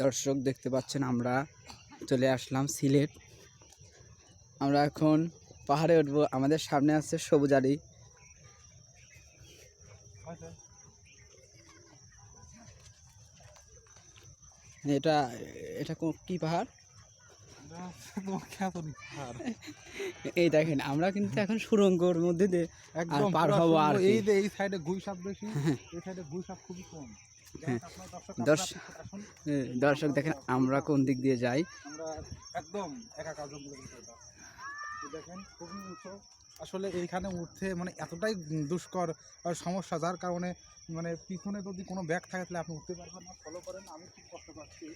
দর্শক দেখতে পাচ্ছেন আমরা চলে আসলাম সিলেট। আমরা এখন পাহাড়ে উঠবো। আমাদের সামনে আছে সবুজারি। এটা এটা কি পাহাড়? এই দেখেন আমরা কিন্তু এখন সুড়ঙ্গর মধ্যে দিয়ে পার হবো আর এই সাইডে গুইসাপ বেশি, এই সাইডে গুইসাপ খুবই কম। দর্শক দেখেন আমরা কোন দিক দিয়ে যাই। আমরা একদম একা জঙ্গলের ভিতরে দেখেন খুবই উঁচু। আসলে এইখানে উঠতে মানে এতটাই দুষ্কর সমস্যা, যার কারণে মানে পিছনে যদি কোনো ব্যাগ থাকে তাহলে আপনি উঠতে পারবেন না। ফলো করেন, আমি খুব কষ্ট পাচ্ছি।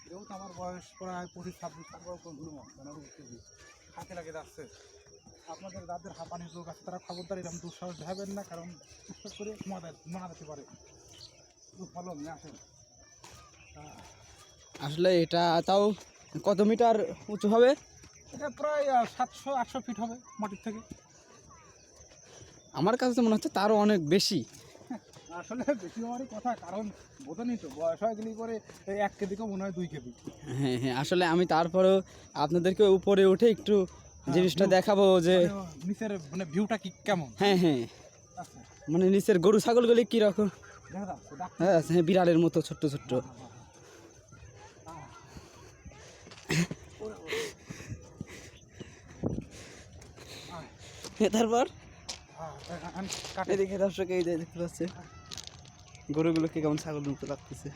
যেহেতু আমার বয়স প্রায় 25-26 মানে উঠতেছি, হাতে লাগে যাচ্ছে। আপনাদের যাদের হাঁপানির রোগ আছে তারা খবরদার এরকম দুঃসাহস দেখাবেন না, কারণ চেষ্টা করে মারা যেতে পারে। ফলো নিয়ে আসেন। আসলে এটা তাও কত মিটার উঁচু হবে? এটা প্রায় 700-800 ফিট হবে মাটির থেকে। আমার কাছে তো মনে হচ্ছে তারও অনেক বেশি। আসলে বেশি হওয়ারই কথা, কারণ বোঝেনি তো বয়স হয়ে গেলে পরে 1 কেজিকেও মনে হয় 2 কেজি। হ্যাঁ হ্যাঁ, আসলে আমি তারপরেও আপনাদেরকে উপরে উঠে একটু জিনিসটা দেখাবো যে নিচের মানে ভিউটা কি কেমন। হ্যাঁ হ্যাঁ, মানে নিচের গরু ছাগলগুলি কীরকম, হ্যাঁ বিড়ালের মতো ছোট্ট ছোট্ট। তারপর এদিকে দর্শক এই যে দেখতে পাচ্ছে গরুগুলোকে কেমন ছাগলের মতো লাগতেছে।